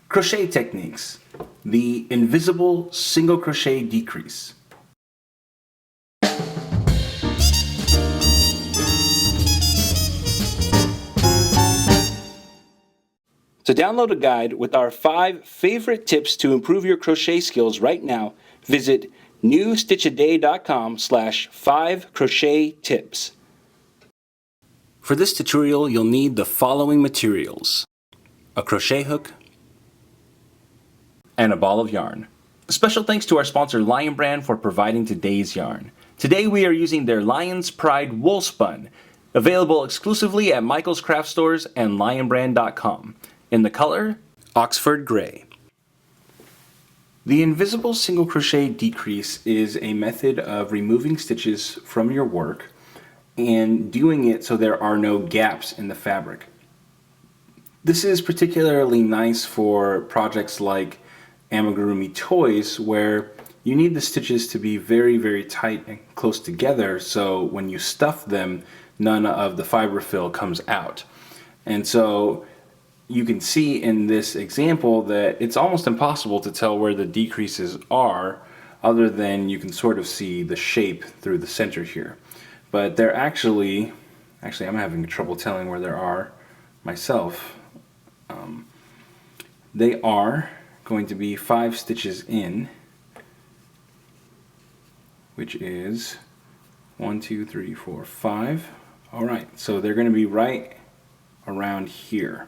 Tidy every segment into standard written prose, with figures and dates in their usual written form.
Crochet techniques. The Invisible Single Crochet Decrease. To download a guide with our 5 favorite tips to improve your crochet skills right now, visit newstitchaday.com/5crochet-tips. For this tutorial, you'll need the following materials: a crochet hook, and a ball of yarn. Special thanks to our sponsor Lion Brand for providing today's yarn. Today we are using their Lion's Pride Woolspun, available exclusively at Michael's Craft Stores and lionbrand.com, in the color Oxford Gray. The Invisible Single Crochet Decrease is a method of removing stitches from your work and doing it so there are no gaps in the fabric. This is particularly nice for projects like amigurumi toys, where you need the stitches to be very tight and close together, so when you stuff them, none of the fiber fill comes out. And so you can see in this example that it's almost impossible to tell where the decreases are, other than you can sort of see the shape through the center here. But they're actually I'm having trouble telling where there are myself. They are going to be 5 stitches in, which is 1, 2, 3, 4, 5. Alright, so they're going to be right around here.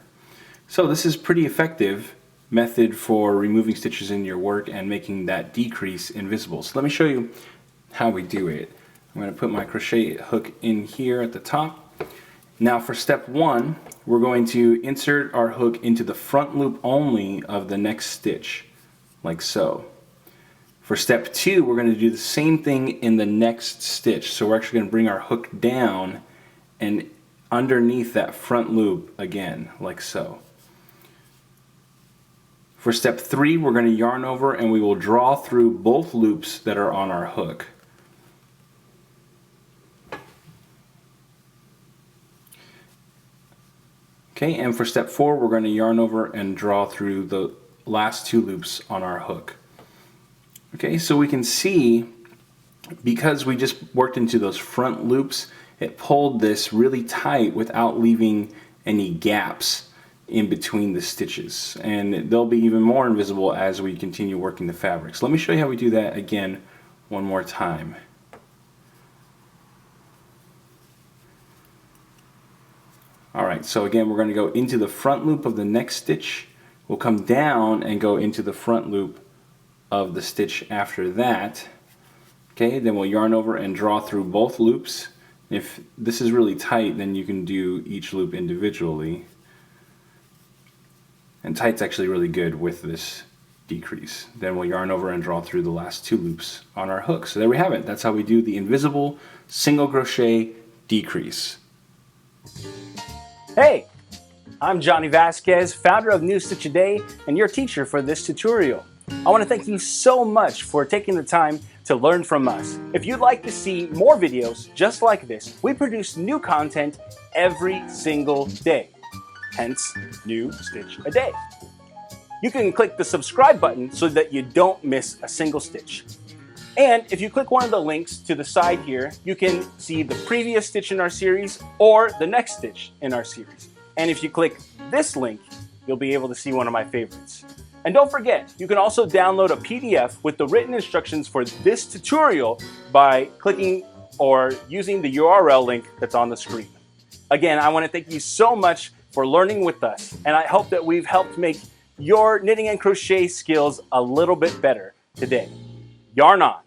So this is pretty effective method for removing stitches in your work and making that decrease invisible. So let me show you how we do it. I'm going to put my crochet hook in here at the top. Now for step 1, we're going to insert our hook into the front loop only of the next stitch, like so. For step 2, we're going to do the same thing in the next stitch. So we're actually going to bring our hook down and underneath that front loop again, like so. For step 3, we're going to yarn over and we will draw through both loops that are on our hook. Okay, and for step 4, we're going to yarn over and draw through the last 2 loops on our hook. Okay, so we can see, because we just worked into those front loops, it pulled this really tight without leaving any gaps in between the stitches. And they'll be even more invisible as we continue working the fabric. So let me show you how we do that again one more time. Alright, so again we're going to go into the front loop of the next stitch. We'll come down and go into the front loop of the stitch after that. Okay, then we'll yarn over and draw through both loops. If this is really tight, then you can do each loop individually. And tight's actually really good with this decrease. Then we'll yarn over and draw through the last 2 loops on our hook. So there we have it. That's how we do the Invisible Single Crochet Decrease. Hey, I'm Johnny Vasquez, founder of New Stitch A Day and your teacher for this tutorial. I want to thank you so much for taking the time to learn from us. If you'd like to see more videos just like this, we produce new content every single day, hence New Stitch A Day. You can click the subscribe button so that you don't miss a single stitch. And if you click one of the links to the side here, you can see the previous stitch in our series or the next stitch in our series. And if you click this link, you'll be able to see one of my favorites. And don't forget, you can also download a PDF with the written instructions for this tutorial by clicking or using the URL link that's on the screen. Again, I want to thank you so much for learning with us, and I hope that we've helped make your knitting and crochet skills a little bit better today. Yarn on!